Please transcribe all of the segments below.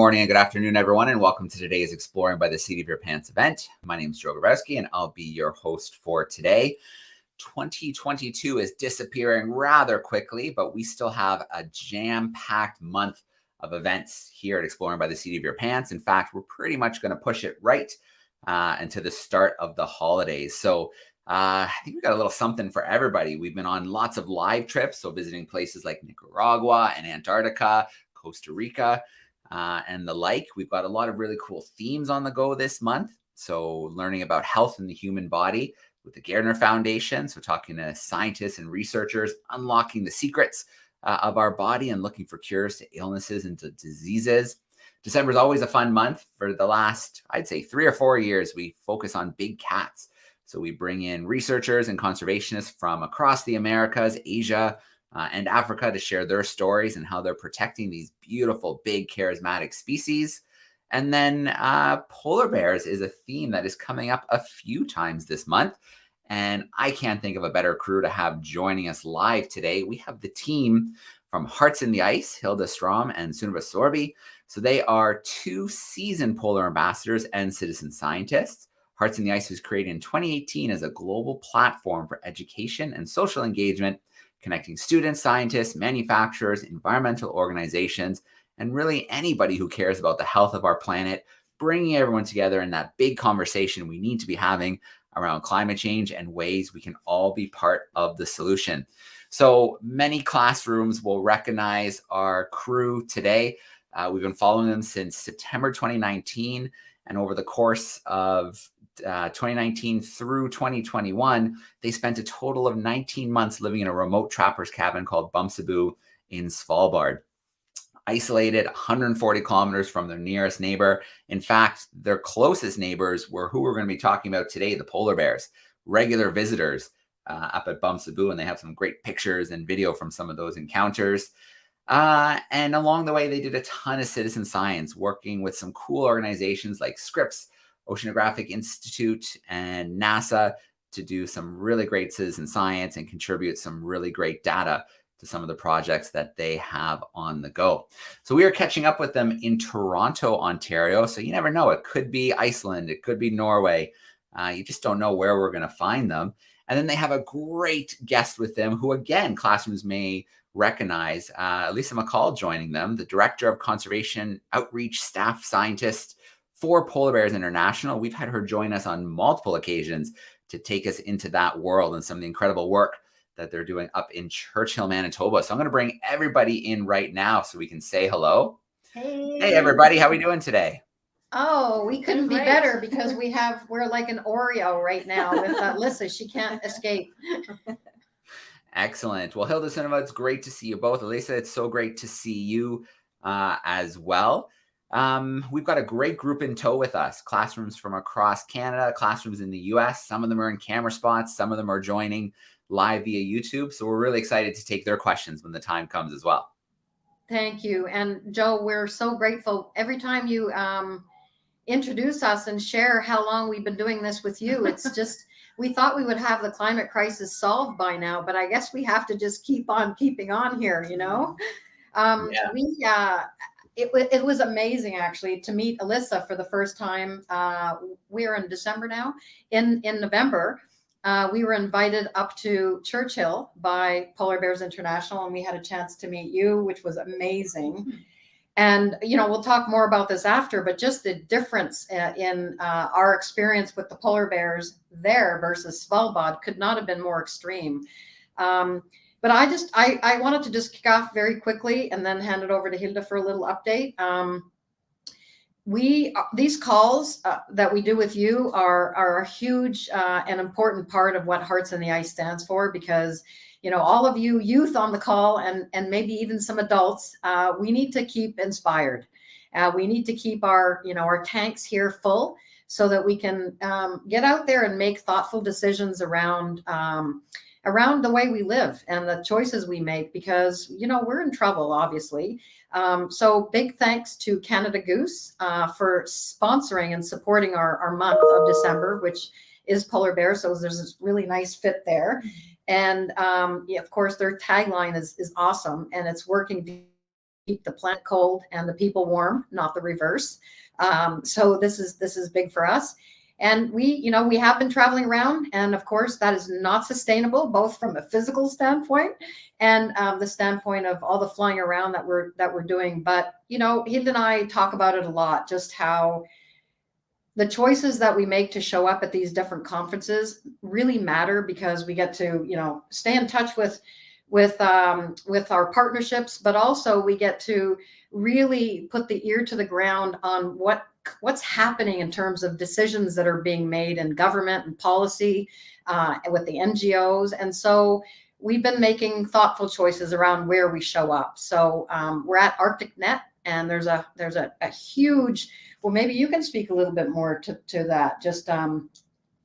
morning and good afternoon, everyone, and welcome to today's Exploring by the Seat of Your Pants event. My name is Joe Grabowski, and I'll be your host for today. 2022 is disappearing rather quickly, but we still have a jam-packed month of events here at Exploring by the Seat of Your Pants. In fact, we're pretty much going to push it right into the start of the holidays. So I think we've got a little something for everybody. We've been on lots of live trips, so visiting places like Nicaragua and Antarctica, Costa Rica, and the like. We've got a lot of really cool themes on the go this month. So learning about health in the human body with the Gardner Foundation. So talking to scientists and researchers, unlocking the secrets of our body and looking for cures to illnesses and to diseases. December is always a fun month. For the last, I'd say 3 or 4 years, we focus on big cats. So we bring in researchers and conservationists from across the Americas, Asia, and Africa to share their stories and how they're protecting these beautiful, big, charismatic species. And then polar bears is a theme that is coming up a few times this month. And I can't think of a better crew to have joining us live today. We have the team from Hearts in the Ice, Hilde and Sunniva. So they are 2 seasoned polar ambassadors and citizen scientists. Hearts in the Ice was created in 2018 as a global platform for education and social engagement, connecting students, scientists, manufacturers, environmental organizations, and really anybody who cares about the health of our planet, bringing everyone together in that big conversation we need to be having around climate change and ways we can all be part of the solution. So many classrooms will recognize our crew today. We've been following them since September 2019, and over the course of 2019 through 2021, they spent a total of 19 months living in a remote trapper's cabin called Bumsaboo in Svalbard, isolated 140 kilometers from their nearest neighbor. In fact, their closest neighbors were who we're going to be talking about today, the polar bears, regular visitors up at Bumsaboo, and they have some great pictures and video from some of those encounters. And along the way, they did a ton of citizen science, working with some cool organizations like Scripps, Oceanographic Institute, and NASA to do some really great citizen science and contribute some really great data to some of the projects that they have on the go. So we are catching up with them in Toronto, Ontario. So you never know. It could be Iceland. It could be Norway. You just don't know where we're going to find them. And then they have a great guest with them who, again, classrooms may recognize. Alysa McCall joining them, the Director of Conservation Outreach Staff Scientist for Polar Bears International. We've had her join us on multiple occasions to take us into that world and some of the incredible work that they're doing up in Churchill, Manitoba. So I'm going to bring everybody in right now so we can say hello. Hey everybody, how are we doing today? Oh, we couldn't be better because we're like an Oreo right now with Alysa. She can't escape. Excellent. Well, Hilde and Sunniva, it's great to see you both. Alysa, it's so great to see you as well. We've got a great group in tow with us, classrooms from across Canada, classrooms in the US. Some of them are in camera spots. Some of them are joining live via YouTube. So we're really excited to take their questions when the time comes as well. Thank you. And Joe, we're so grateful every time you introduce us and share how long we've been doing this with you. It's just, we thought we would have the climate crisis solved by now, but I guess we have to just keep on keeping on here, you know? It was amazing, actually, to meet Alysa for the first time. We're in December now. In November, we were invited up to Churchill by Polar Bears International, and we had a chance to meet you, which was amazing. And, you know, we'll talk more about this after, but just the difference in our experience with the polar bears there versus Svalbard could not have been more extreme. But I wanted to just kick off very quickly and then hand it over to Hilde for a little update. These calls that we do with you are a huge and important part of what Hearts in the Ice stands for, because, you know, all of you youth on the call and maybe even some adults, we need to keep inspired. We need to keep our tanks here full so that we can get out there and make thoughtful decisions around the way we live and the choices we make, because, you know, we're in trouble, obviously. So big thanks to Canada Goose for sponsoring and supporting our month of December, which is polar bear. So there's this really nice fit there. And of course, their tagline is awesome, and it's working keep the planet cold and the people warm, not the reverse. So this is big for us. And we have been traveling around, and of course that is not sustainable, both from a physical standpoint and the standpoint of all the flying around that we're doing. But Hilde and I talk about it a lot, just how the choices that we make to show up at these different conferences really matter, because we get to stay in touch with our partnerships, but also we get to really put the ear to the ground on what's happening in terms of decisions that are being made in government and policy with the NGOs. And so we've been making thoughtful choices around where we show up. So we're at ArcticNet, and there's a huge, well, maybe you can speak a little bit more to that, just after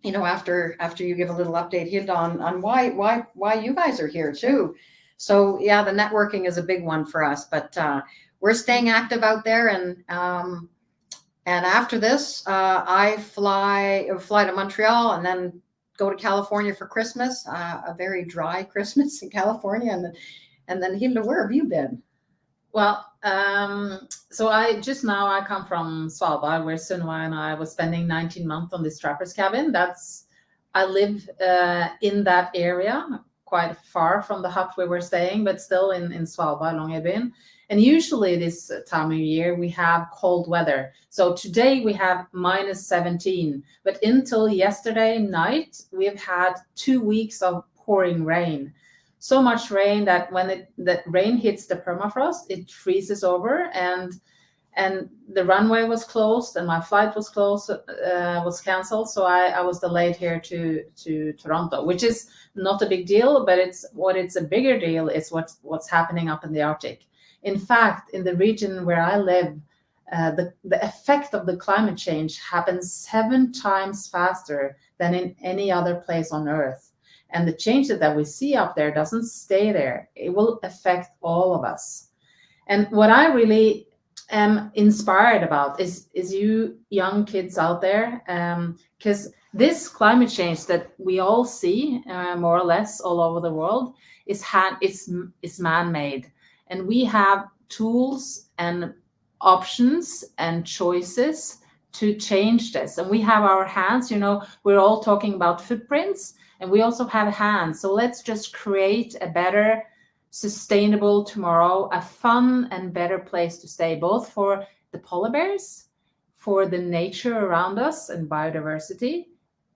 you give a little update, Hilde, on why you guys are here too. So yeah, the networking is a big one for us, but we're staying active out there. And after this, I fly to Montreal and then go to California for Christmas, a very dry Christmas in California. And then Hilde, where have you been? Well, so I come from Svalbard, where Sunniva and I was spending 19 months on this trapper's cabin. I live in that area, quite far from the hut where we're staying, but still in Svalbard, Longyearbyen. And usually this time of year, we have cold weather. So today we have -17, but until yesterday night, we've had 2 weeks of pouring rain. So much rain that when that rain hits the permafrost, it freezes over, and the runway was closed, and my flight was was canceled. So I was delayed here to Toronto, which is not a big deal, but it's a bigger deal is what's happening up in the Arctic. In fact, in the region where I live, the effect of the climate change happens 7 times faster than in any other place on Earth. And the change that we see up there doesn't stay there. It will affect all of us. And what I really am inspired about is you young kids out there, because this climate change that we all see more or less all over the world is man-made. And we have tools and options and choices to change this. And we have our hands, we're all talking about footprints, and we also have hands. So let's just create a better, sustainable tomorrow, a fun and better place to stay, both for the polar bears, for the nature around us and biodiversity,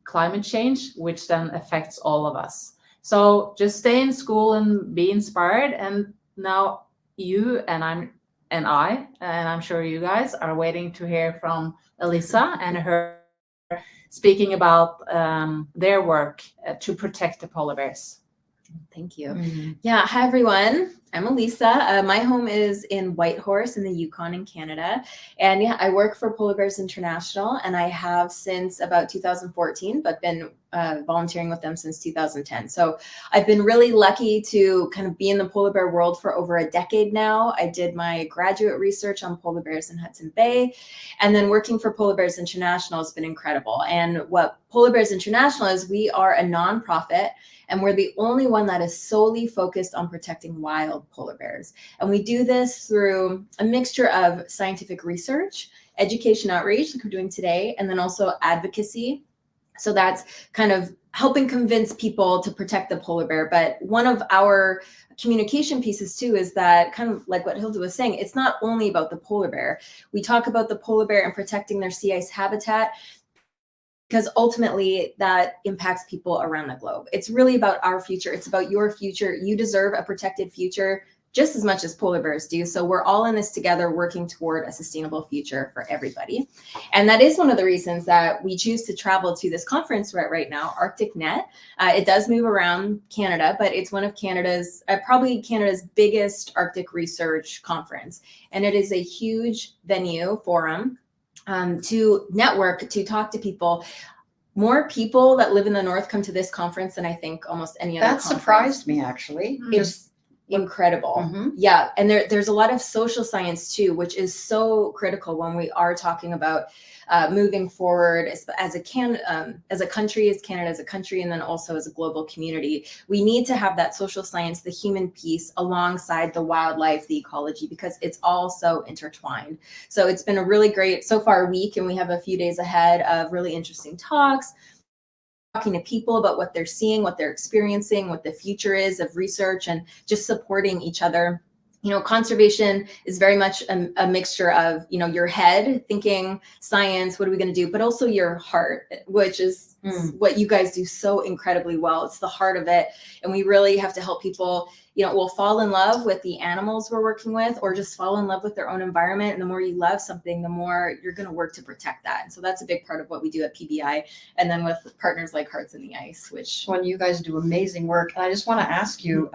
climate change, which then affects all of us. So just stay in school and be inspired. And now you and I'm sure you guys are waiting to hear from Alysa and her speaking about their work to protect the polar bears. Thank you. Mm-hmm. Yeah. Hi, everyone. I'm Alysa. My home is in Whitehorse in the Yukon in Canada. And yeah, I work for Polar Bears International, and I have since about 2014, but been volunteering with them since 2010. So I've been really lucky to kind of be in the polar bear world for over a decade now. I did my graduate research on polar bears in Hudson Bay, and then working for Polar Bears International has been incredible. And what Polar Bears International is, we are a nonprofit, and we're the only one that is solely focused on protecting wild polar bears. And we do this through a mixture of scientific research, education outreach, like we're doing today, and then also advocacy. So that's kind of helping convince people to protect the polar bear. But one of our communication pieces too is that, kind of like what Hilde was saying, it's not only about the polar bear. We talk about the polar bear and protecting their sea ice habitat, because ultimately that impacts people around the globe. It's really about our future. It's about your future. You deserve a protected future just as much as polar bears do. So we're all in this together, working toward a sustainable future for everybody. And that is one of the reasons that we choose to travel to this conference right now, ArcticNet. It does move around Canada, but it's one of Canada's, probably Canada's biggest Arctic research conference. And it is a huge venue, forum, to network, to talk to people. More people that live in the north come to this conference than I think almost any other conference. That surprised me, actually. incredible. Yeah. And there's a lot of social science too, which is so critical when we are talking about moving forward as a country, as Canada as a country, and then also as a global community. We need to have that social science, the human piece, alongside the wildlife, the ecology, because it's all so intertwined. So it's been a really great so far week, and we have a few days ahead of really interesting talks, talking to people about what they're seeing, what they're experiencing, what the future is of research, and just supporting each other. You know, conservation is very much a mixture of, you know, your head thinking science, what are we going to do, but also your heart, which is what you guys do so incredibly well. It's the heart of it. And we really have to help people, you know, will fall in love with the animals we're working with, or just fall in love with their own environment. And the more you love something, the more you're going to work to protect that. And so that's a big part of what we do at PBI. And then with partners like Hearts in the Ice, which when you guys do amazing work. And I just want to ask you,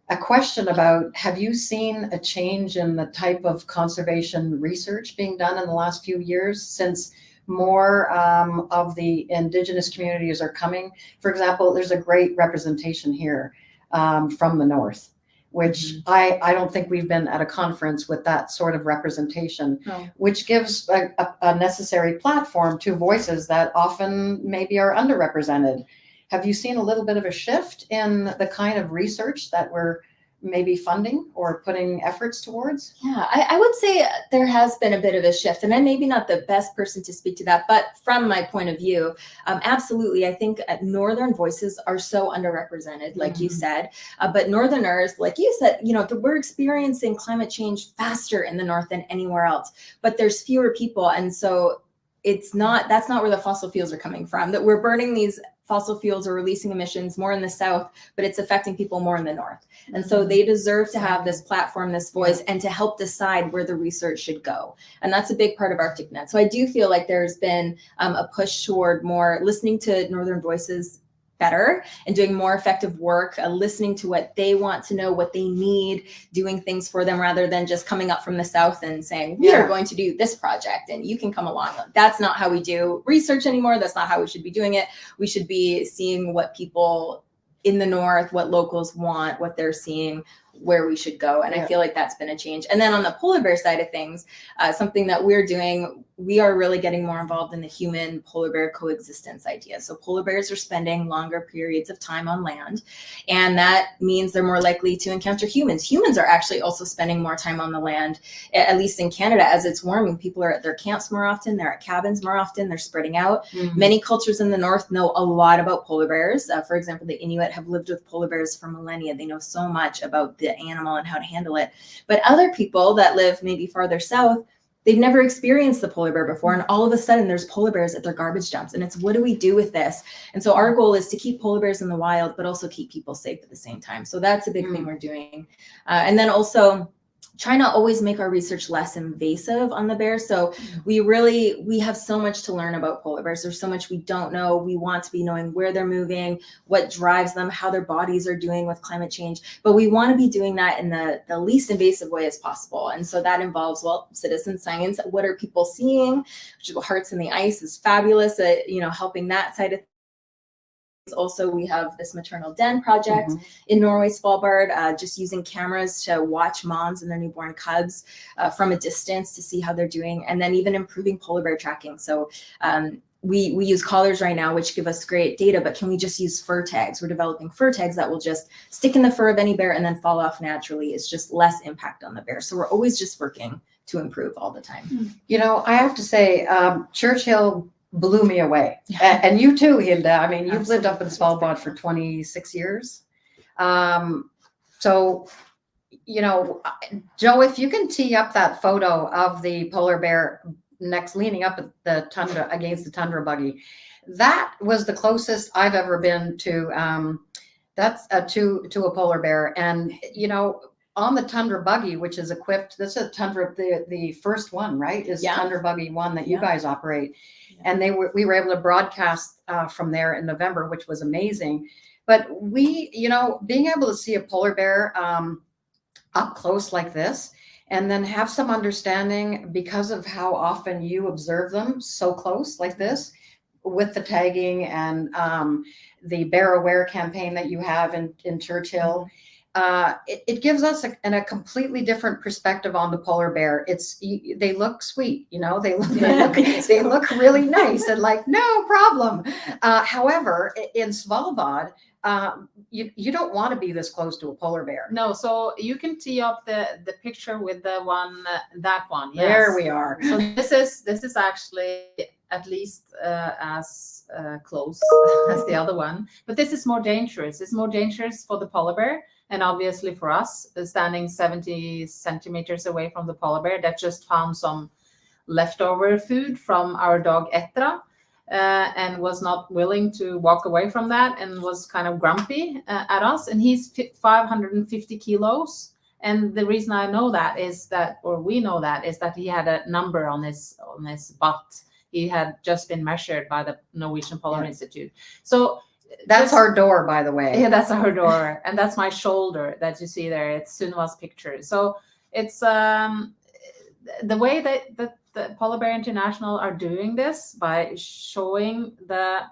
a question about, have you seen a change in the type of conservation research being done in the last few years since more of the Indigenous communities are coming? For example, there's a great representation here from the North, which I don't think we've been at a conference with that sort of representation, which gives a necessary platform to voices that often maybe are underrepresented. Have you seen a little bit of a shift in the kind of research that we're maybe funding or putting efforts towards? Yeah, I would say there has been a bit of a shift, and I'm maybe not the best person to speak to that, but from my point of view, absolutely. I think Northern voices are so underrepresented, like you said, but Northerners, like you said, you know, we're experiencing climate change faster in the North than anywhere else, but there's fewer people. And so that's not where the fossil fuels are coming from, that we're burning these fossil fuels or releasing emissions more in the South, but it's affecting people more in the North. And so they deserve to have this platform, this voice, and to help decide where the research should go. And that's a big part of ArcticNet. So I do feel like there's been a push toward more listening to Northern voices better and doing more effective work, listening to what they want to know, what they need, doing things for them, rather than just coming up from the South and saying, we are going to do this project and you can come along. That's not how we do research anymore. That's not how we should be doing it. We should be seeing what people in the North, what locals want, what they're seeing, where we should go. And I feel like that's been a change. And then on the polar bear side of things, something that we're doing, we are really getting more involved in the human polar bear coexistence idea. So polar bears are spending longer periods of time on land, and that means they're more likely to encounter humans. Humans are actually also spending more time on the land, at least in Canada, as it's warming. People are at their camps more often, they're at cabins more often, they're spreading out. Many cultures in the North know a lot about polar bears. For example, the Inuit have lived with polar bears for millennia. They know so much about the animal and how to handle it. But other people that live maybe farther south, they've never experienced the polar bear before. And all of a sudden there's polar bears at their garbage dumps. And it's, what do we do with this? And so our goal is to keep polar bears in the wild, but also keep people safe at the same time. So that's a big thing we're doing. And then also trying to always make our research less invasive on the bears. So we have so much to learn about polar bears. There's so much we don't know. We want to be knowing where they're moving, what drives them, how their bodies are doing with climate change. But we want to be doing that in the least invasive way as possible. And so that involves, well, citizen science. What are people seeing? Hearts in the Ice is fabulous at, helping that side of things. Also, we have this maternal den project in Norway, Svalbard, just using cameras to watch moms and their newborn cubs from a distance to see how they're doing, and then even improving polar bear tracking. So we use collars right now, which give us great data, but can we just use fur tags? We're developing fur tags that will just stick in the fur of any bear and then fall off naturally. It's just less impact on the bear. So we're always just working to improve all the time. I have to say, Churchill blew me away. And you too, Hilde. I mean, you've lived up in Svalbard for 26 years. So, Joe, if you can tee up that photo of the polar bear leaning up at the tundra against the tundra buggy, that was the closest I've ever been to to a polar bear. And, on the tundra buggy, which is equipped, this is a tundra, the first one, right? Is tundra buggy one that you guys operate. And we were able to broadcast from there in November, which was amazing. But being able to see a polar bear up close like this, and then have some understanding because of how often you observe them so close like this, with the tagging and the Bear Aware campaign that you have in Churchill. it gives us a completely different perspective on the polar bear. They look sweet, they look really nice and like, no problem. However, in Svalbard, you don't want to be this close to a polar bear. No, so you can tee up the picture with the one, that one. Yes. There we are. So this is actually at least as close as the other one, but this is more dangerous. It's more dangerous for the polar bear, and obviously for us, standing 70 centimeters away from the polar bear that just found some leftover food from our dog Etra, and was not willing to walk away from that and was kind of grumpy at us. And he's 550 kilos. And the reason I know that is that, or we know that, is that he had a number on his butt. He had just been measured by the Norwegian Polar Institute. So that's our door, by the way. Yeah, that's our door. And that's my shoulder that you see there. It's Sunniva's picture. So it's the way that the Polar Bear International are doing this by showing the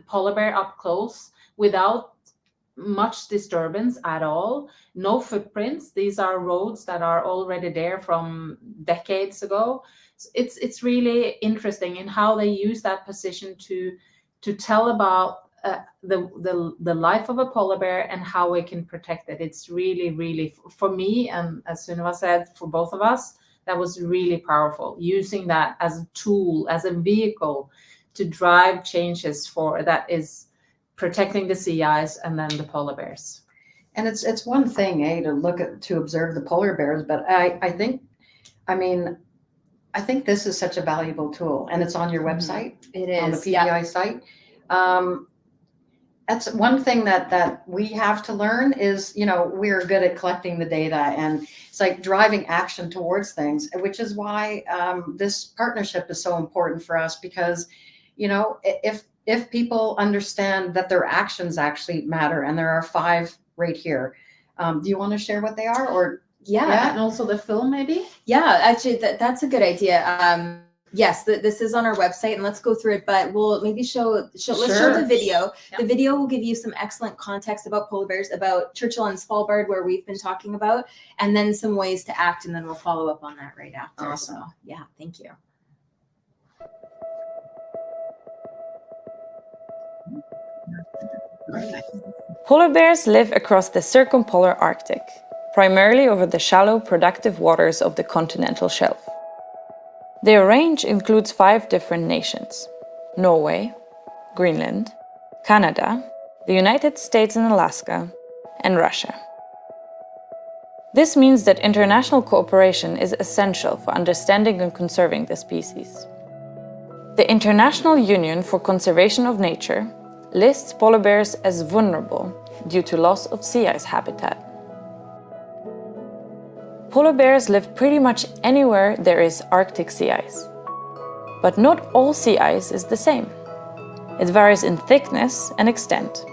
polar bear up close without much disturbance at all. No footprints. These are roads that are already there from decades ago. It's really interesting in how they use that position to tell about the life of a polar bear and how we can protect it. It's really, really, for me, and as Sunniva said, for both of us, that was really powerful, using that as a tool, as a vehicle to drive changes that is protecting the sea ice and then the polar bears. And it's one thing, to observe the polar bears, but I think this is such a valuable tool, and it's on your website. It is on the PBI site. That's one thing that we have to learn is, we're good at collecting the data, and it's like driving action towards things, which is why this partnership is so important for us, because, if people understand that their actions actually matter, and there are 5 right here. Do you want to share what they are, or? Yeah, and also the film, maybe? Yeah, actually, that's a good idea. Yes, this is on our website, and let's go through it, but we'll maybe let's show the video. Yeah. The video will give you some excellent context about polar bears, about Churchill and Svalbard, where we've been talking about, and then some ways to act, and then we'll follow up on that right after. Awesome. So, yeah, thank you. Polar bears live across the circumpolar Arctic, primarily over the shallow, productive waters of the continental shelf. Their range includes 5 different nations: Norway, Greenland, Canada, the United States and Alaska, and Russia. This means that international cooperation is essential for understanding and conserving the species. The International Union for Conservation of Nature lists polar bears as vulnerable due to loss of sea ice habitat. Polar bears live pretty much anywhere there is Arctic sea ice. But not all sea ice is the same. It varies in thickness and extent.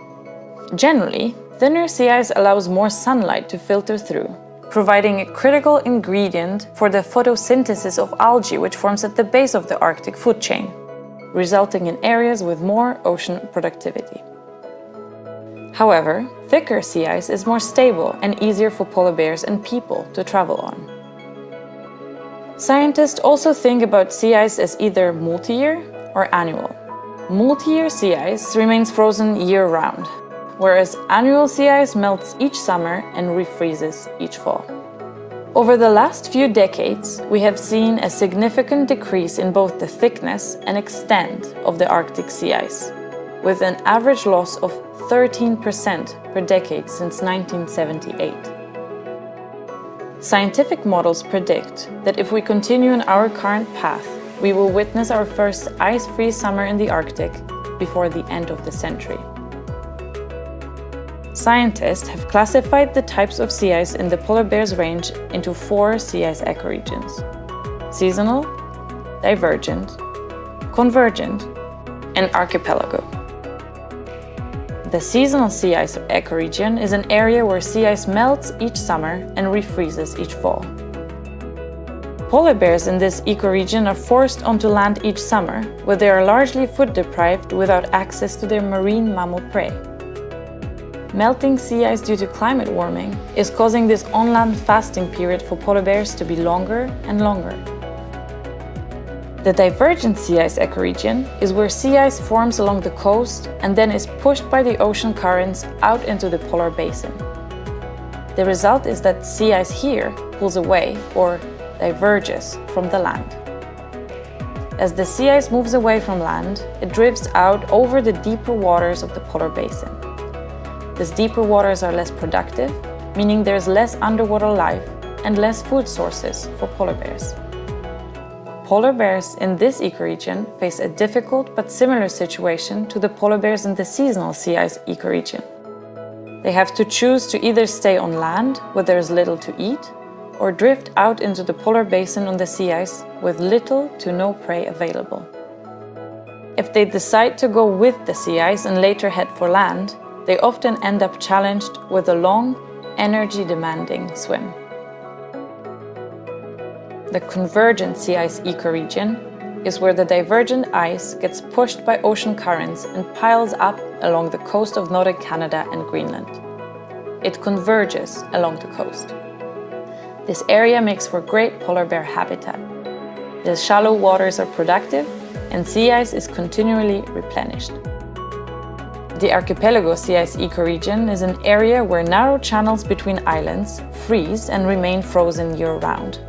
Generally, thinner sea ice allows more sunlight to filter through, providing a critical ingredient for the photosynthesis of algae, which forms at the base of the Arctic food chain, resulting in areas with more ocean productivity. However, thicker sea ice is more stable and easier for polar bears and people to travel on. Scientists also think about sea ice as either multi-year or annual. Multi-year sea ice remains frozen year-round, whereas annual sea ice melts each summer and refreezes each fall. Over the last few decades, we have seen a significant decrease in both the thickness and extent of the Arctic sea ice, with an average loss of 13% per decade since 1978. Scientific models predict that if we continue on our current path, we will witness our first ice-free summer in the Arctic before the end of the century. Scientists have classified the types of sea ice in the polar bear's range into 4 sea ice ecoregions: seasonal, divergent, convergent, and archipelago. The seasonal sea ice ecoregion is an area where sea ice melts each summer and refreezes each fall. Polar bears in this ecoregion are forced onto land each summer, where they are largely food deprived without access to their marine mammal prey. melting sea ice due to climate warming is causing this on-land fasting period for polar bears to be longer and longer. The divergent sea ice ecoregion is where sea ice forms along the coast and then is pushed by the ocean currents out into the polar basin. The result is that sea ice here pulls away or diverges from the land. As the sea ice moves away from land, it drifts out over the deeper waters of the polar basin. These deeper waters are less productive, meaning there's less underwater life and less food sources for polar bears. Polar bears in this ecoregion face a difficult but similar situation to the polar bears in the seasonal sea ice ecoregion. They have to choose to either stay on land where there is little to eat, or drift out into the polar basin on the sea ice with little to no prey available. If they decide to go with the sea ice and later head for land, they often end up challenged with a long, energy-demanding swim. The convergent sea ice ecoregion is where the divergent ice gets pushed by ocean currents and piles up along the coast of northern Canada and Greenland. It converges along the coast. This area makes for great polar bear habitat. The shallow waters are productive and sea ice is continually replenished. The archipelago sea ice ecoregion is an area where narrow channels between islands freeze and remain frozen year-round.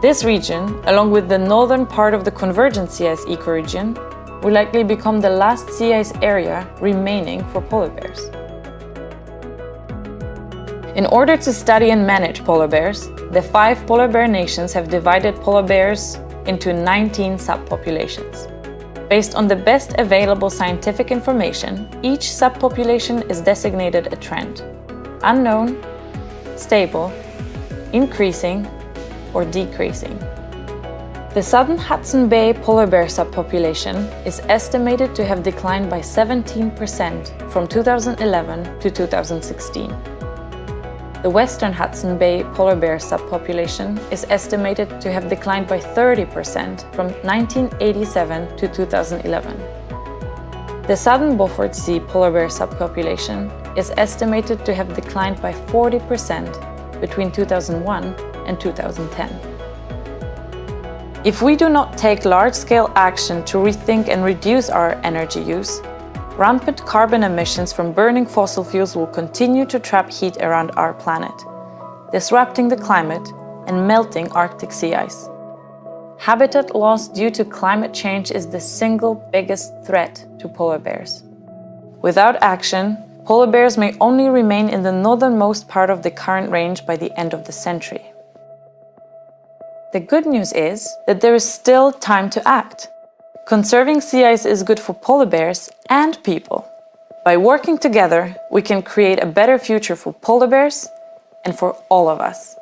This region, along with the northern part of the convergent sea ice ecoregion, will likely become the last sea ice area remaining for polar bears. In order to study and manage polar bears, the 5 polar bear nations have divided polar bears into 19 subpopulations. Based on the best available scientific information, each subpopulation is designated a trend: unknown, stable, increasing, or decreasing. The southern Hudson Bay polar bear subpopulation is estimated to have declined by 17% from 2011 to 2016. The western Hudson Bay polar bear subpopulation is estimated to have declined by 30% from 1987 to 2011. The southern Beaufort Sea polar bear subpopulation is estimated to have declined by 40% between 2001 and 2010. If we do not take large-scale action to rethink and reduce our energy use, rampant carbon emissions from burning fossil fuels will continue to trap heat around our planet, disrupting the climate and melting Arctic sea ice. Habitat loss due to climate change is the single biggest threat to polar bears. Without action, polar bears may only remain in the northernmost part of the current range by the end of the century. The good news is that there is still time to act. Conserving sea ice is good for polar bears and people. By working together, we can create a better future for polar bears and for all of us.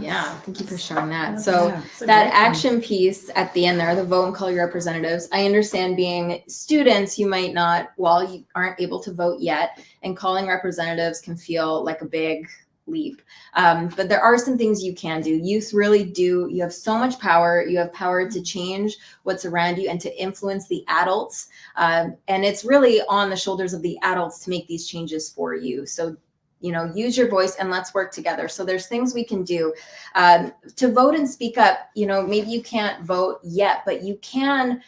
Yeah, thank you for sharing that. So that action piece at the end there, the vote and call your representatives. I understand being students, you might not, well, you aren't able to vote yet, and calling representatives can feel like a big leap. But there are some things you can do. Youth really do. You have so much power. You have power to change what's around you and to influence the adults. And it's really on the shoulders of the adults to make these changes for you. So, you know, use your voice and let's work together. So there's things we can do to vote and speak up. You know, maybe you can't vote yet, but you can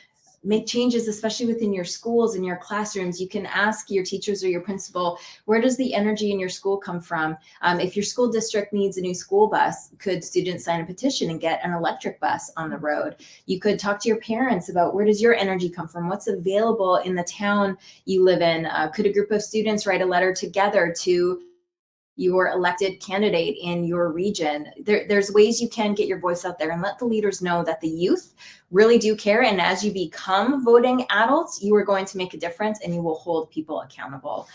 make changes, especially within your schools and your classrooms. You can ask your teachers or your principal, where does the energy in your school come from? If your school district needs a new school bus, could students sign a petition and get an electric bus on the road? You could talk to your parents about, where does your energy come from? What's available in the town you live in? Could a group of students write a letter together to your elected candidate in your region? There's ways you can get your voice out there and let the leaders know that the youth really do care. And as you become voting adults, you are going to make a difference and you will hold people accountable.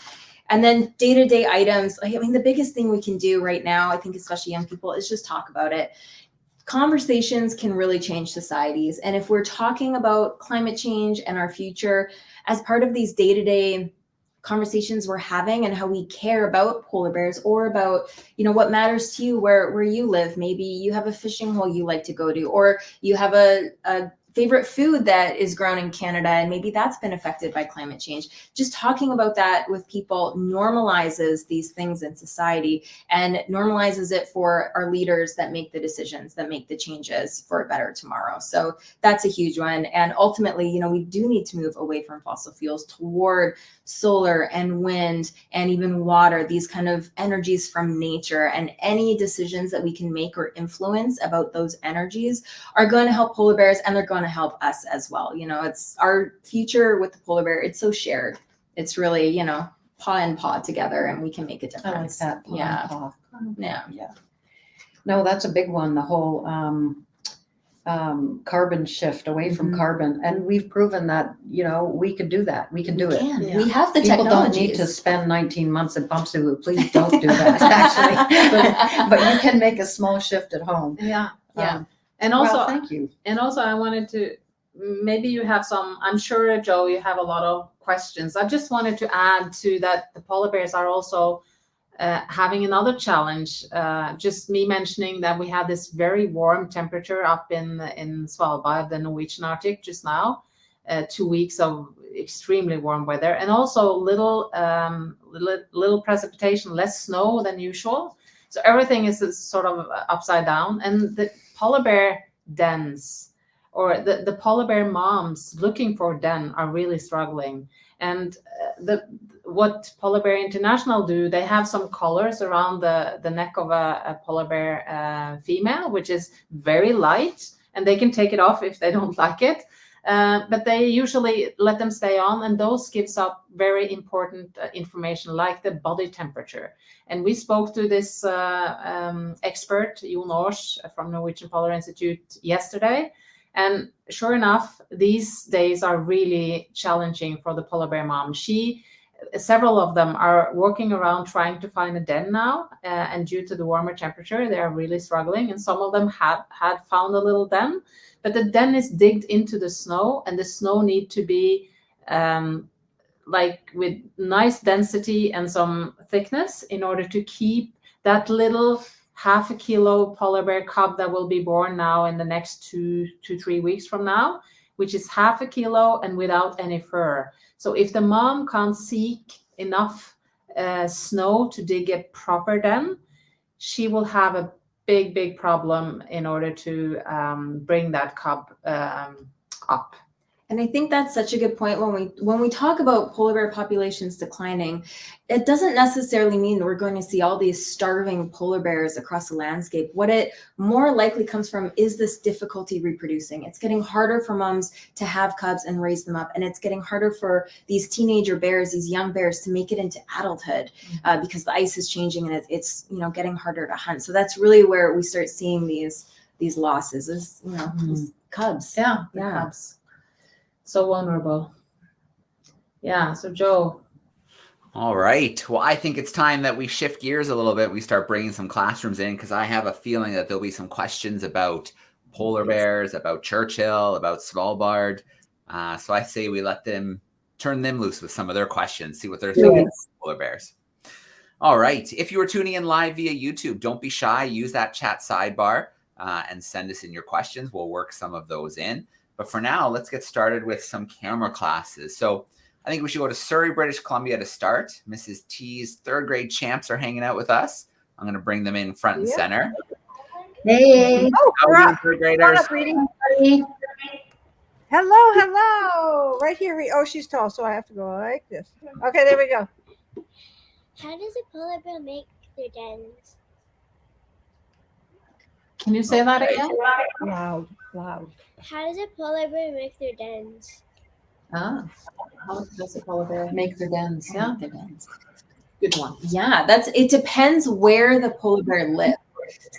And then day-to-day items, I mean, the biggest thing we can do right now, I think especially young people, is just talk about it. Conversations can really change societies. And if we're talking about climate change and our future as part of these day-to-day conversations we're having and how we care about polar bears, or about, you know, what matters to you where you live. Maybe you have a fishing hole you like to go to, or you have a favorite food that is grown in Canada, and maybe that's been affected by climate change. Just talking about that with people normalizes these things in society and normalizes it for our leaders that make the decisions, that make the changes for a better tomorrow. So that's a huge one. And ultimately, you know, we do need to move away from fossil fuels toward solar and wind and even water, these kind of energies from nature. And any decisions that we can make or influence about those energies are going to help polar bears, and they're going to help us as well. You know, it's our future with the polar bear. It's so shared. It's really, you know, paw and paw together, and we can make a difference. I like that. Yeah. Paw. Yeah. No, that's a big one. The whole carbon shift away from carbon, and we've proven that, you know, we can do that. We can do it. Yeah. We have the People don't technologies. need to spend 19 months in Pumpsoo. Please don't do that, actually. But you can make a small shift at home. Yeah. Yeah. And also, Well, thank you. And also, I wanted to, maybe you have some, I'm sure, Joe, you have a lot of questions. I just wanted to add to that the polar bears are also having another challenge. Just me mentioning that we have this very warm temperature up in Svalbard, the Norwegian Arctic, just now. 2 weeks of extremely warm weather, and also little precipitation, less snow than usual. So everything is sort of upside down, and the polar bear dens, or the polar bear moms looking for den, are really struggling. And what Polar Bear International do, they have some collars around the neck of a polar bear female, which is very light, and they can take it off if they don't like it. But they usually let them stay on, and those gives up very important information like the body temperature. And we spoke to this expert, Jon Ors from Norwegian Polar Institute, yesterday. And sure enough, these days are really challenging for the polar bear mom. Several of them are working around trying to find a den now, and due to the warmer temperature, they are really struggling. And some of them had found a little den, but the den is digged into the snow, and the snow need to be like with nice density and some thickness in order to keep that little half a kilo polar bear cub that will be born now in the next 2 to 3 weeks from now, which is half a kilo and without any fur. So if the mom can't seek enough snow to dig a proper den, she will have a big problem in order to bring that cub up. And I think that's such a good point. When we talk about polar bear populations declining, it doesn't necessarily mean we're going to see all these starving polar bears across the landscape. What it more likely comes from is this difficulty reproducing. It's getting harder for moms to have cubs and raise them up, and it's getting harder for these teenager bears, these young bears, to make it into adulthood because the ice is changing, and it's getting harder to hunt. So that's really where we start seeing these losses, is these cubs. Yeah, the cubs. So vulnerable. Yeah. So Joe. All right. Well, I think it's time that we shift gears a little bit. We start bringing some classrooms in, because I have a feeling that there'll be some questions about polar bears, about Churchill, about Svalbard. So I say we turn them loose with some of their questions, see what they're thinking about polar bears. All right. If you are tuning in live via YouTube, don't be shy. Use that chat sidebar and send us in your questions. We'll work some of those in. But for now, let's get started with some camera classes. So I think we should go to Surrey, British Columbia to start. Mrs. T's third grade champs are hanging out with us. I'm going to bring them in front and center. Hey. How are you, third graders? Hello. Right here. Oh, she's tall, so I have to go like this. Okay, there we go. How does a polar bear make their dens? Can you say that again? Loud. How does a polar bear make their dens? How does a polar bear make their dens? Yeah, Their dens. good one. Yeah, it depends where the polar bear lives.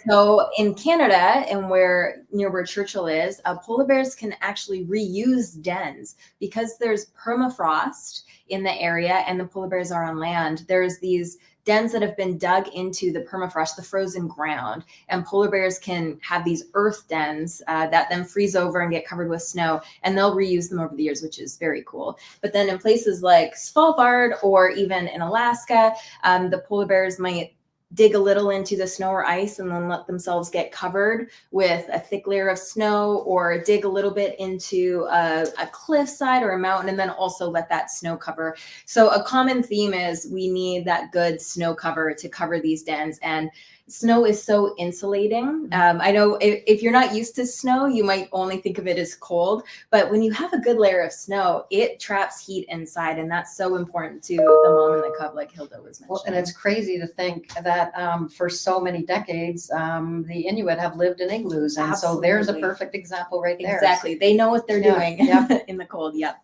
So in Canada, and near where Churchill is, polar bears can actually reuse dens because there's permafrost in the area and the polar bears are on land. There's these dens that have been dug into the permafrost, the frozen ground, and polar bears can have these earth dens that then freeze over and get covered with snow, and they'll reuse them over the years, which is very cool. But then in places like Svalbard or even in Alaska, the polar bears might dig a little into the snow or ice and then let themselves get covered with a thick layer of snow, or dig a little bit into a cliffside or a mountain and then also let that snow cover. So a common theme is we need that good snow cover to cover these dens, and snow is so insulating. I know if you're not used to snow, you might only think of it as cold, but when you have a good layer of snow, it traps heat inside, and that's so important to the mom and the cub, like Hilda was mentioning. Well, and it's crazy to think that for so many decades, the Inuit have lived in igloos, and so there's a Absolutely. perfect example right there. Exactly. They know what they're doing in the cold. Yep.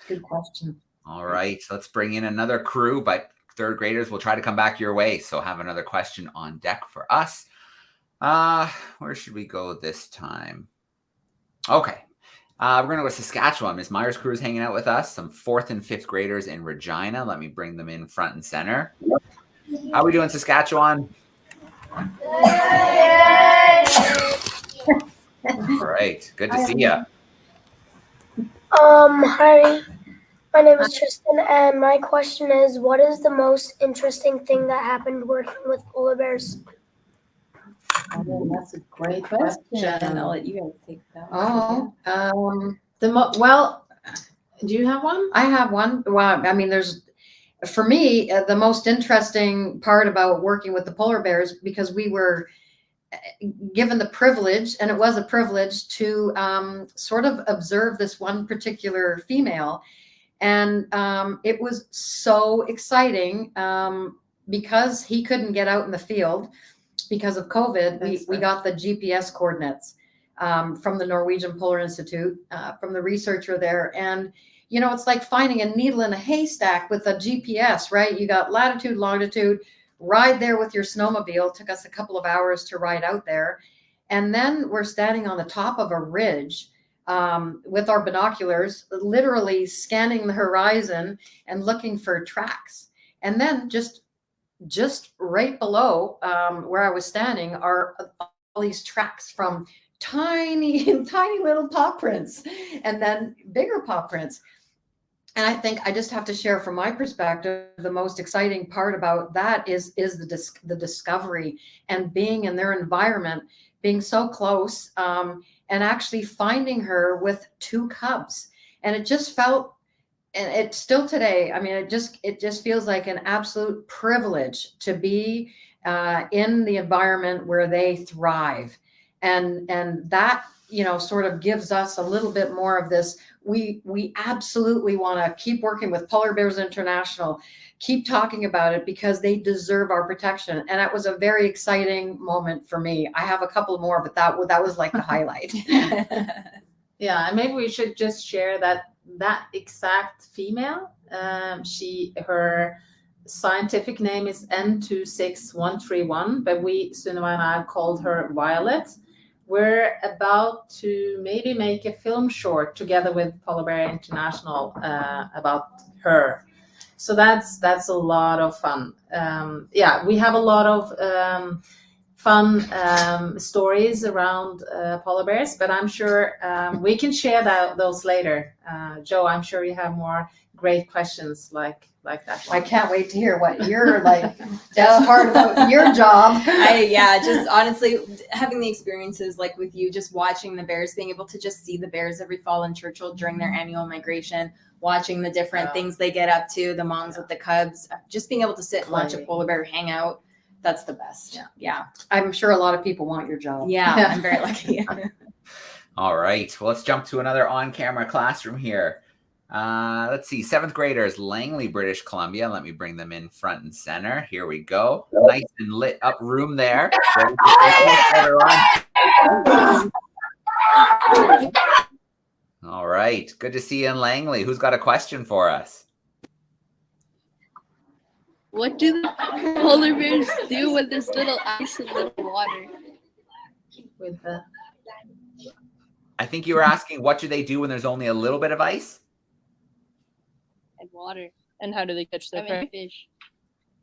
Good question. All right, so let's bring in another crew, but third graders will try to come back your way. So have another question on deck for us. Where should we go this time? Okay. We're going to go to Saskatchewan. Miss Myers' crew is hanging out with us. Some 4th and 5th graders in Regina. Let me bring them in front and center. How are we doing, Saskatchewan? All right. Good to see you. Hi. My name is Tristan, and my question is, what is the most interesting thing that happened working with polar bears? Oh, that's a great And question. I'll let you guys take that. Well, do you have one? I have one. Well, I mean, for me, the most interesting part about working with the polar bears, because we were given the privilege, and it was a privilege, to sort of observe this one particular female. And it was so exciting because he couldn't get out in the field because of COVID. We got the GPS coordinates from the Norwegian Polar Institute, from the researcher there. And, you know, it's like finding a needle in a haystack with a GPS, right? You got latitude, longitude, ride there with your snowmobile. It took us a couple of hours to ride out there. And then we're standing on the top of a ridge with our binoculars, literally scanning the horizon and looking for tracks. And then just right below where I was standing are all these tracks from tiny little paw prints, and then bigger paw prints. And I think I just have to share from my perspective, the most exciting part about that is the discovery and being in their environment, being so close, and actually finding her with 2 cubs. And it just felt, and it's still today, I mean, it just feels like an absolute privilege to be in the environment where they thrive. And that, you know, sort of gives us a little bit more of this. We absolutely want to keep working with Polar Bears International, keep talking about it, because they deserve our protection. And that was a very exciting moment for me. I have a couple more, but that was like the highlight. Yeah, and maybe we should just share that exact female, her scientific name is N26131, but Sunniva and I called her Violet. We're about to maybe make a film short together with Polar Bear International about her. So that's a lot of fun. We have a lot of fun stories around polar bears, but I'm sure we can share those later. Joe, I'm sure you have more great questions like that one. I can't wait to hear what you're like. That's part about your job. Just honestly having the experiences like with you, just watching the bears, being able to just see the bears every fall in Churchill during their annual migration, watching the different things they get up to, the moms with the cubs, just being able to sit and watch a polar bear hang out. That's the best. Yeah. I'm sure a lot of people want your job. Yeah. I'm very lucky. All right. Well, let's jump to another on-camera classroom here. Let's see. 7th graders, Langley, British Columbia. Let me bring them in front and center. Here we go. Nice and lit up room there. All right. Good to see you in Langley. Who's got a question for us? What do the polar bears do when there's little ice and little water? I think you were asking, what do they do when there's only a little bit of ice? And water. And how do they catch their prey? Fish.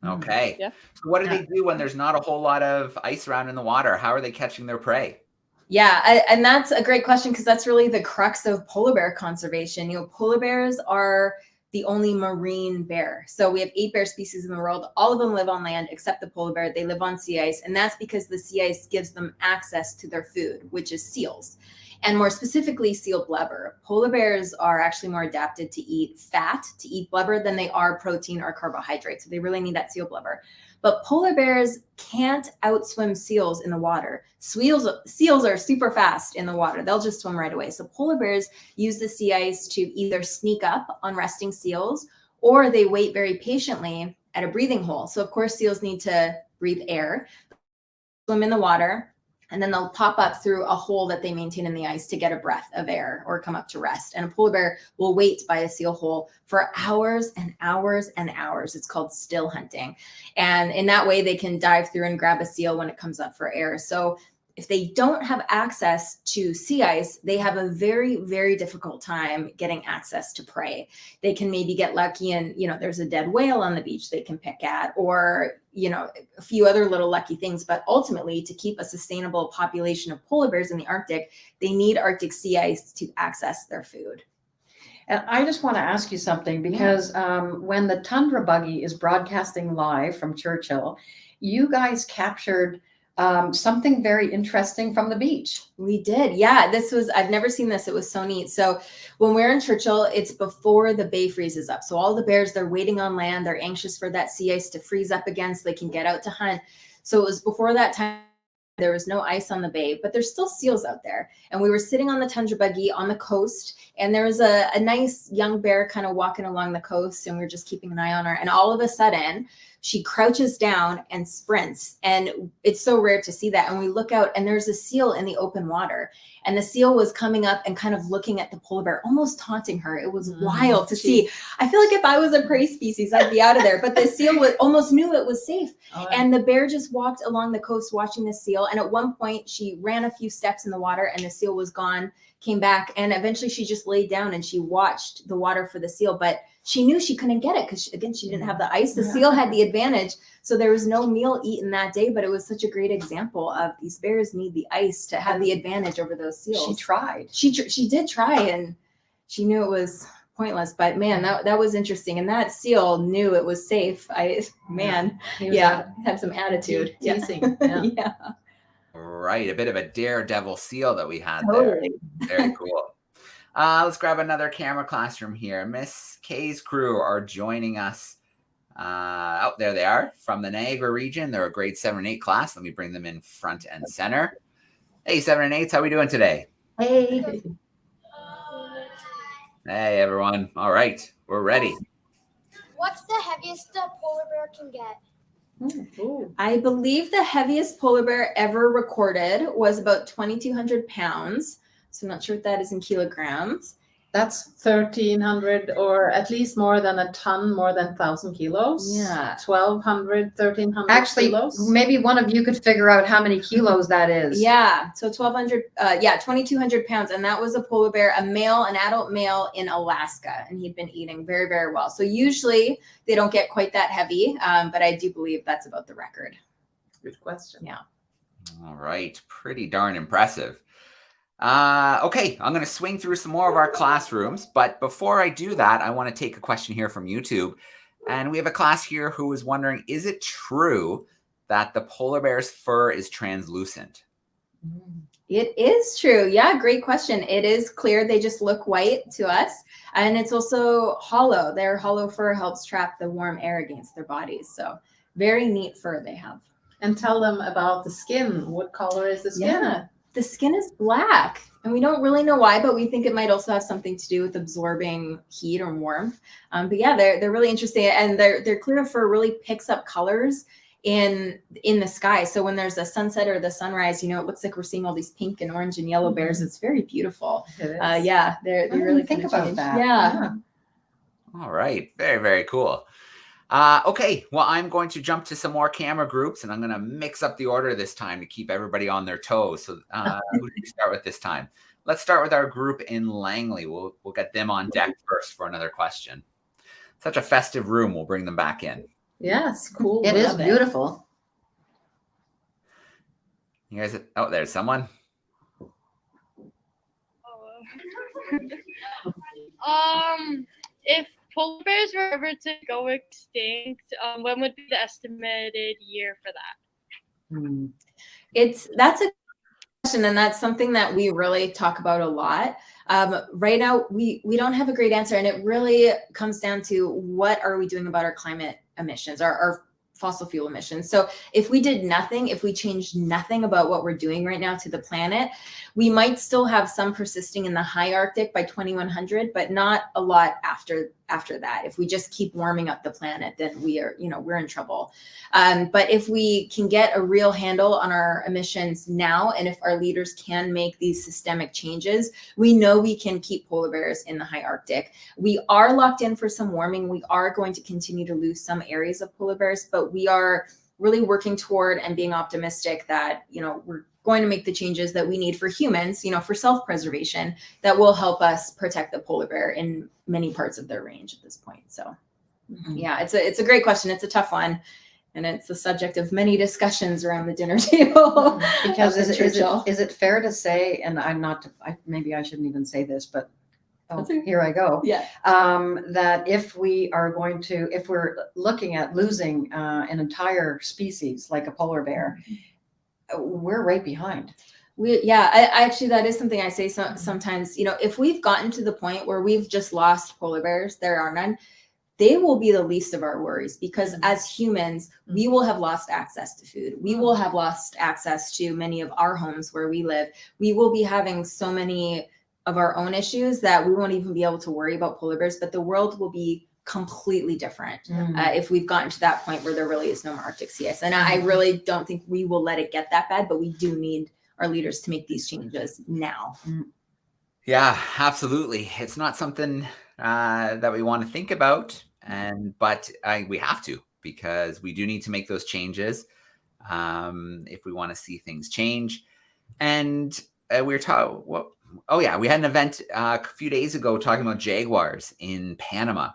Okay. Yeah. So what do they do when there's not a whole lot of ice around in the water? How are they catching their prey? Yeah, and that's a great question, because that's really the crux of polar bear conservation. You know, polar bears are the only marine bear. So we have 8 bear species in the world. All of them live on land except the polar bear. They live on sea ice. And that's because the sea ice gives them access to their food, which is seals. And more specifically, seal blubber. Polar bears are actually more adapted to eat fat, to eat blubber, than they are protein or carbohydrates. So they really need that seal blubber. But polar bears can't outswim seals in the water. Seals are super fast in the water. They'll just swim right away. So polar bears use the sea ice to either sneak up on resting seals, or they wait very patiently at a breathing hole. So of course, seals need to breathe air, swim in the water, and then they'll pop up through a hole that they maintain in the ice to get a breath of air or come up to rest. And a polar bear will wait by a seal hole for hours and hours and hours. It's called still hunting. And in that way, they can dive through and grab a seal when it comes up for air. So if they don't have access to sea ice, they have a very, very difficult time getting access to prey. They can maybe get lucky and, there's a dead whale on the beach they can pick at, or, a few other little lucky things. But ultimately, to keep a sustainable population of polar bears in the Arctic, they need Arctic sea ice to access their food. And I just want to ask you something, because when the Tundra Buggy is broadcasting live from Churchill, you guys captured something very interesting from the beach. We did. Yeah, I've never seen this. It was so neat. So when we're in Churchill, it's before the bay freezes up. So all the bears, they're waiting on land. They're anxious for that sea ice to freeze up again so they can get out to hunt. So it was before that time. There was no ice on the bay, but there's still seals out there. And we were sitting on the Tundra Buggy on the coast, and there was a nice young bear kind of walking along the coast, and we were just keeping an eye on her. And all of a sudden, she crouches down and sprints. And it's so rare to see that. And we look out, and there's a seal in the open water. And the seal was coming up and kind of looking at the polar bear, almost taunting her. It was wild to see. I feel like if I was a prey species, I'd be out of there. But the seal almost knew it was safe. Oh, yeah. And the bear just walked along the coast watching the seal. And at one point, she ran a few steps in the water, and the seal was gone, came back. And eventually, she just laid down and she watched the water for the seal. But she knew she couldn't get it because, again, she didn't have the ice. The seal had the advantage. So there was no meal eaten that day, but it was such a great example of these bears need the ice to have the advantage over those seals. She tried. She did try, and she knew it was pointless. But man, that was interesting. And that seal knew it was safe. Had some attitude. Teasing. Yeah. Right. A bit of a daredevil seal that we had Totally. there. Very cool. Let's grab another camera classroom here. Miss Kay's crew are joining us. There they are from the Niagara region. They're a grade 7 and 8 class. Let me bring them in front and center. Hey, 7 and 8s, how are we doing today? Hey. Hey, everyone. All right, we're ready. What's the heaviest a polar bear can get? Ooh. I believe the heaviest polar bear ever recorded was about 2,200 pounds. So I'm not sure what that is in kilograms. That's 1,300, or at least more than a ton, more than 1,000 kilos. Yeah. 1,200, 1,300 Actually, kilos. maybe one of you could figure out how many kilos that is. Yeah. So 2,200 pounds. And that was a polar bear, an adult male in Alaska. And he'd been eating very, very well. So usually they don't get quite that heavy. But I do believe that's about the record. Good question. Yeah. All right. Pretty darn impressive. Okay, I'm going to swing through some more of our classrooms, but before I do that, I want to take a question here from YouTube. And we have a class here who is wondering, is it true that the polar bear's fur is translucent? It is true. Yeah, great question. It is clear. They just look white to us. And it's also hollow. Their hollow fur helps trap the warm air against their bodies. So very neat fur they have. And tell them about the skin. What color is the skin? Yeah. The skin is black, and we don't really know why, but we think it might also have something to do with absorbing heat or warmth. But yeah, they're really interesting, and their clear fur really picks up colors in the sky. So when there's a sunset or the sunrise, it looks like we're seeing all these pink and orange and yellow bears. It's very beautiful. It is. Yeah, they really think about that. Yeah. All right, very, very cool. Okay, well, I'm going to jump to some more camera groups, and I'm going to mix up the order this time to keep everybody on their toes. So who do we start with this time? Let's start with our group in Langley. We'll get them on deck first for another question. Such a festive room. We'll bring them back in. Yes, cool. It is beautiful. You guys, there's someone. If polar bears were ever to go extinct, when would be the estimated year for that? That's a question, and that's something that we really talk about a lot. Right now, we don't have a great answer, and it really comes down to what are we doing about our climate emissions, our fossil fuel emissions. So if we did nothing, if we changed nothing about what we're doing right now to the planet, we might still have some persisting in the high Arctic by 2100, but not a lot after that. If we just keep warming up the planet, then we're in trouble. But if we can get a real handle on our emissions now, and if our leaders can make these systemic changes, we know we can keep polar bears in the high Arctic. We are locked in for some warming. We are going to continue to lose some areas of polar bears, but we are really working toward and being optimistic that, we're going to make the changes that we need for humans, for self-preservation, that will help us protect the polar bear in many parts of their range at this point. So yeah, it's a great question. It's a tough one. And it's the subject of many discussions around the dinner table. Because is it fair to say, and maybe I shouldn't even say this, but here I go. Yeah. That if we're looking at losing an entire species like a polar bear, we're right behind. I actually, that is something I say sometimes, if we've gotten to the point where we've just lost polar bears, there are none, they will be the least of our worries, because as humans, we will have lost access to food. We will have lost access to many of our homes where we live. We will be having so many of our own issues that we won't even be able to worry about polar bears, but the world will be completely different if we've gotten to that point where there really is no more Arctic sea ice. And I really don't think we will let it get that bad, but we do need our leaders to make these changes now. Yeah, absolutely. It's not something that we want to think about, but we have to, because we do need to make those changes if we want to see things change. And we were talking, we had an event a few days ago talking about jaguars in Panama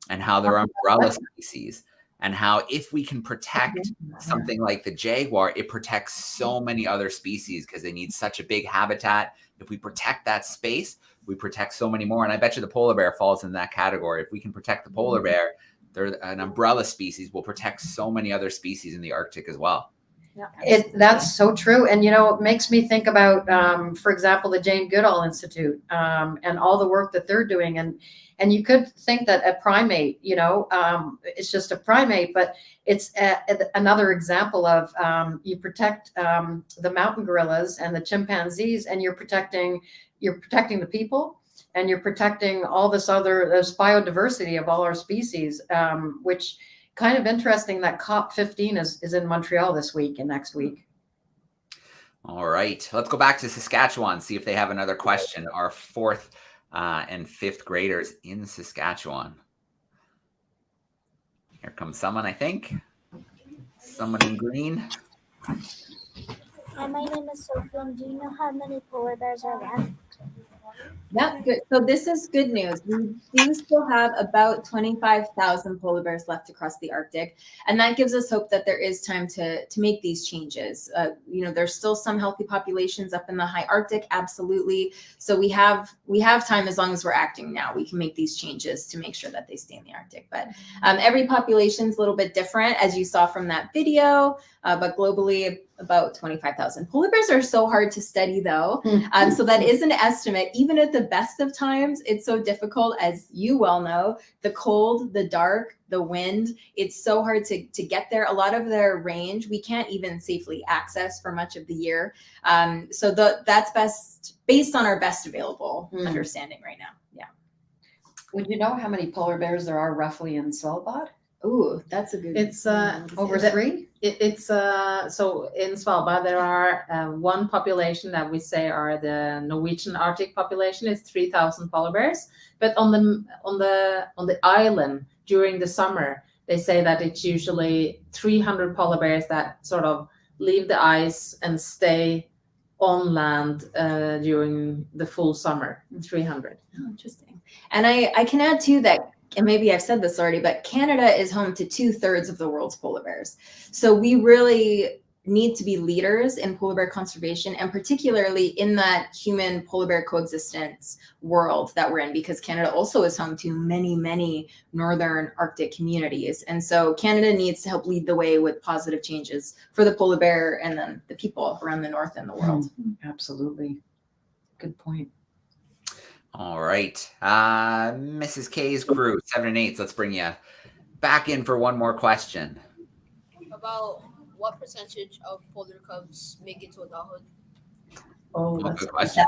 and how they're umbrella species, and how if we can protect something like the jaguar, it protects so many other species because they need such a big habitat. If we protect that space, we protect so many more. And I bet you the polar bear falls in that category. If we can protect the polar bear, they're an umbrella species, will protect so many other species in the Arctic as well. Yeah, that's so true. And, it makes me think about, for example, the Jane Goodall Institute and all the work that they're doing. And you could think that a primate, it's just a primate, but it's another example of you protect the mountain gorillas and the chimpanzees, and you're protecting the people, and you're protecting all this biodiversity of all our species, which kind of interesting that COP15 is in Montreal this week and next week. All right, let's go back to Saskatchewan, see if they have another question. Our fourth and fifth graders in Saskatchewan. Here comes someone, I think. Someone in green. Hi, my name is Sophie. Do you know how many polar bears are left? Yeah, good. So this is good news. We do still have about 25,000 polar bears left across the Arctic, and that gives us hope that there is time to make these changes. There's still some healthy populations up in the high Arctic, absolutely. So we have time, as long as we're acting now. We can make these changes to make sure that they stay in the Arctic. But every population's a little bit different, as you saw from that video. But globally, about 25,000. Polar bears are so hard to study, though. So that is an estimate. Even at the best of times, it's so difficult, as you well know. The cold, the dark, the wind, it's so hard to get there. A lot of their range, we can't even safely access for much of the year. So that's best based on our best available understanding right now. Yeah. Would you know how many polar bears there are roughly in Svalbard? Ooh, that's a good. It's over 3. It's so in Svalbard there are one population that we say are the Norwegian Arctic population is 3,000 polar bears, but on the island during the summer they say that it's usually 300 polar bears that sort of leave the ice and stay on land during the full summer. 300. Oh, interesting. And I can add too that, and maybe I've said this already, but Canada is home to 2/3 of the world's polar bears. So we really, need to be leaders in polar bear conservation, and particularly in that human polar bear coexistence world that we're in, because Canada also is home to many, many northern Arctic communities. And so Canada needs to help lead the way with positive changes for the polar bear and then the people around the north and the world. Absolutely. Good point. All right. Mrs. K's crew, 7 and 8. Let's bring you back in for one more question. About what percentage of polar cubs make it to adulthood? Oh, Good question.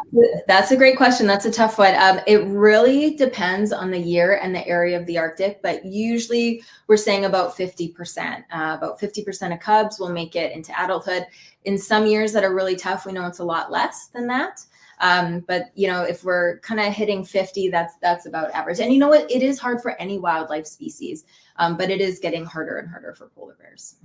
That's a great question. That's a tough one. It really depends on the year and the area of the Arctic, but usually we're saying about 50%. About 50% of cubs will make it into adulthood. In some years that are really tough, we know it's a lot less than that. But you know, if we're kind of hitting 50, that's about average. And you know what? It is hard for any wildlife species, but it is getting harder and harder for polar bears.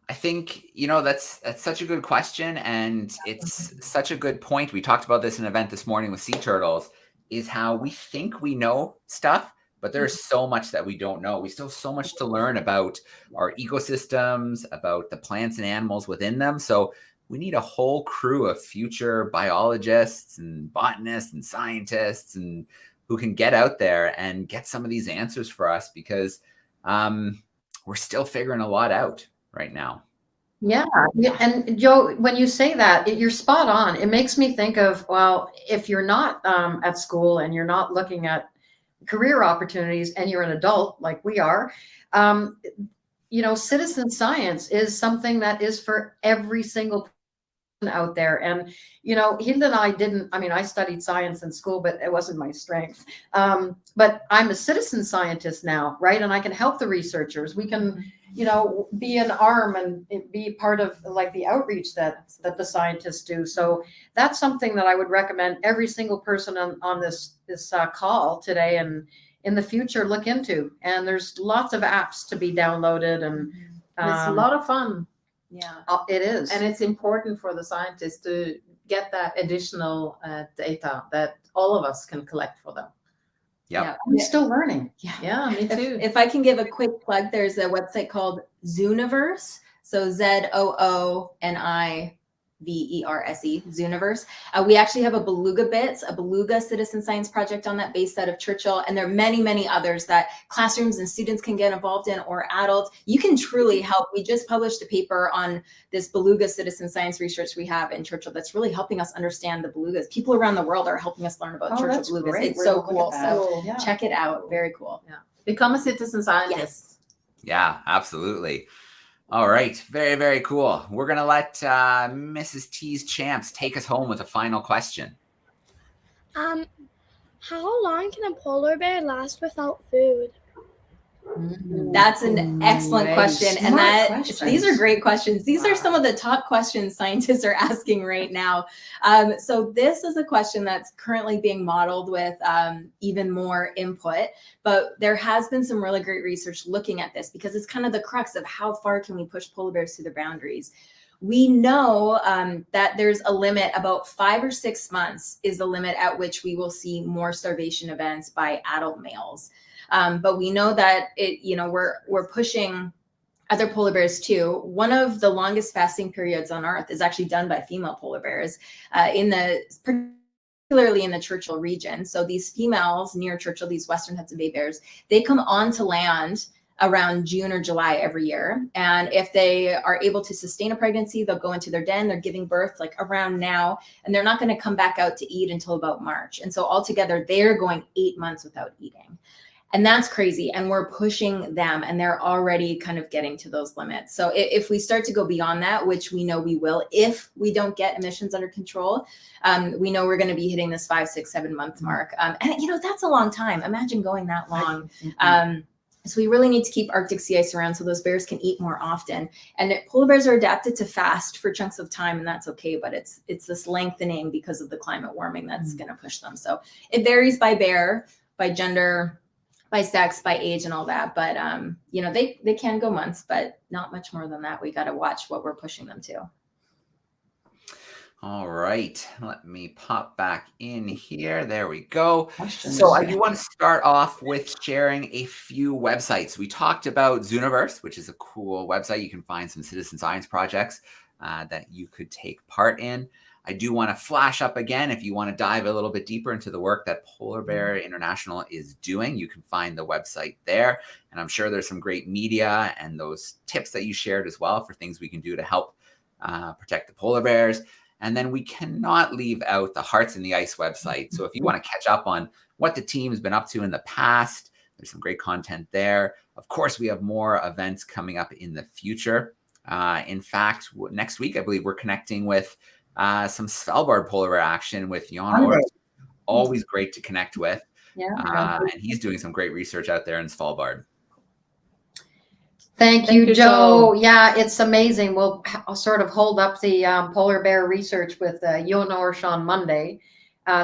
I think, you know, that's such a good question, and it's such a good point. We talked about this in an event this morning with sea turtles, is how we think we know stuff, but there's so much that we don't know. We still have so much to learn about our ecosystems, about the plants and animals within them. So we need a whole crew of future biologists and botanists and scientists and who can get out there and get some of these answers for us, because we're still figuring a lot out right now. Yeah. And Joe, when you say that, you're spot on. It makes me think of, well, if you're not at school and you're not looking at career opportunities and you're an adult like we are, you know, citizen science is something that is for every single person out there. And, you know, Hilde and I studied science in school, but it wasn't my strength. But I'm a citizen scientist now, right? And I can help the researchers. We can, you know, be an arm and be part of like the outreach that the scientists do. So that's something that I would recommend every single person on this call today and in the future look into. And there's lots of apps to be downloaded, and It's a lot of fun. Yeah, it is. And it's important for the scientists to get that additional data that all of us can collect for them. Yeah. I'm still learning. Yeah, me too. If I can give a quick plug, there's a website called Zooniverse. So ZOONIVERSE, Zooniverse. We actually have a beluga citizen science project on that based out of Churchill. And there are many, many others that classrooms and students can get involved in, or adults. You can truly help. We just published a paper on this beluga citizen science research we have in Churchill that's really helping us understand the belugas. People around the world are helping us learn about Churchill belugas. Great. It's so cool. So check it out. Very cool. Yeah. Become a citizen scientist. Yes. Yeah, absolutely. All right. Very, very cool. We're going to let Mrs. T's Champs take us home with a final question. How long can a polar bear last without food? That's an excellent question. And these are great questions. These are some of the top questions scientists are asking right now. So this is a question that's currently being modeled with even more input, but there has been some really great research looking at this, because it's kind of the crux of how far can we push polar bears to their boundaries. We know that there's a limit, about 5 or 6 months is the limit at which we will see more starvation events by adult males. But we know that we're pushing other polar bears too. One of the longest fasting periods on Earth is actually done by female polar bears, particularly in the Churchill region. So these females near Churchill, these Western Hudson Bay bears, they come onto land around June or July every year. And if they are able to sustain a pregnancy, they'll go into their den, they're giving birth like around now, and they're not going to come back out to eat until about March. And so altogether, they're going 8 months without eating. And that's crazy. And we're pushing them, and they're already kind of getting to those limits. So if we start to go beyond that, which we know we will, if we don't get emissions under control, we know we're going to be hitting this 5, 6, 7 month mark. And that's a long time. Imagine going that long. So we really need to keep Arctic sea ice around so those bears can eat more often. And polar bears are adapted to fast for chunks of time, and that's okay. But it's this lengthening because of the climate warming that's going to push them. So it varies by bear, by gender, by sex, by age, and all that. But they can go months, but not much more than that. We got to watch what we're pushing them to. All right, let me pop back in here. There we go. Questions. So I do want to start off with sharing a few websites. We talked about Zooniverse, which is a cool website. You can find some citizen science projects that you could take part in. I do want to flash up again, if you want to dive a little bit deeper into the work that Polar Bear International is doing, you can find the website there. And I'm sure there's some great media and those tips that you shared as well for things we can do to help protect the polar bears. And then we cannot leave out the Hearts in the Ice website. So if you want to catch up on what the team has been up to in the past, there's some great content there. Of course, we have more events coming up in the future. In fact, next week, I believe we're connecting with some Svalbard polar bear action with Jan. Always great to connect with. Yeah. And he's doing some great research out there in Svalbard. Thank you, Joe. Yeah, it's amazing. I'll sort of hold up the polar bear research with Yonors on Monday.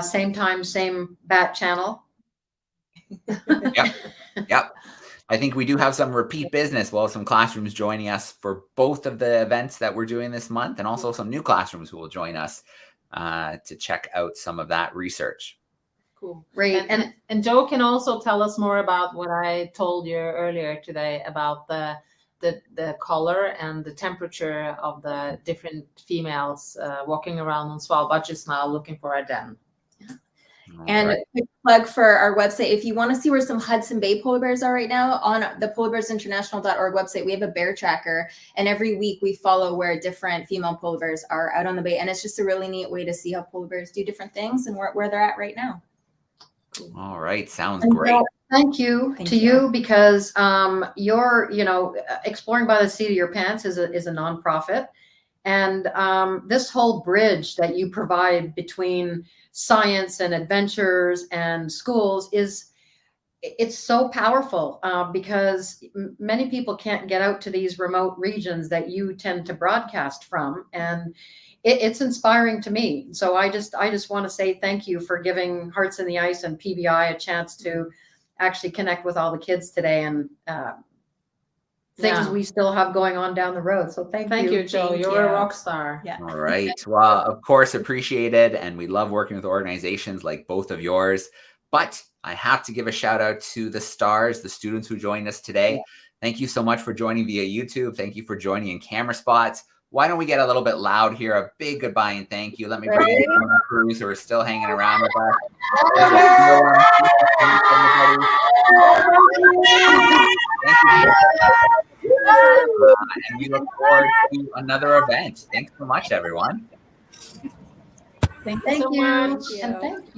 Same time, same bat channel. Yep. I think we do have some repeat business. We'll have some classrooms joining us for both of the events that we're doing this month, and also some new classrooms who will join us to check out some of that research. Cool. Great. And Joe can also tell us more about what I told you earlier today about the color and the temperature of the different females walking around on Svalbard just now looking for a den. And a quick plug for our website. If you want to see where some Hudson Bay polar bears are right now, on the polarbearsinternational.org website, we have a bear tracker. And every week we follow where different female polar bears are out on the bay. And it's just a really neat way to see how polar bears do different things and where they're at right now. All right. Sounds great. Thank you to you, because you're, Exploring by the Seat of Your Pants is a nonprofit. And this whole bridge that you provide between science and adventures and schools it's so powerful because many people can't get out to these remote regions that you tend to broadcast from, and it's inspiring to me. So I just want to say thank you for giving Hearts in the Ice and PBI a chance to actually connect with all the kids today and things we still have going on down the road. So thank you, Joe. You're a rock star. Yeah. All right. Well, of course, appreciated. And we love working with organizations like both of yours. But I have to give a shout out to the stars, the students who joined us today. Yeah. Thank you so much for joining via YouTube. Thank you for joining in camera spots. Why don't we get a little bit loud here? A big goodbye and thank you. Let me bring in the crews who are still hanging around with us. Thank you. And we look forward to another event. Thanks so much, everyone. Thank you so much. And thank you.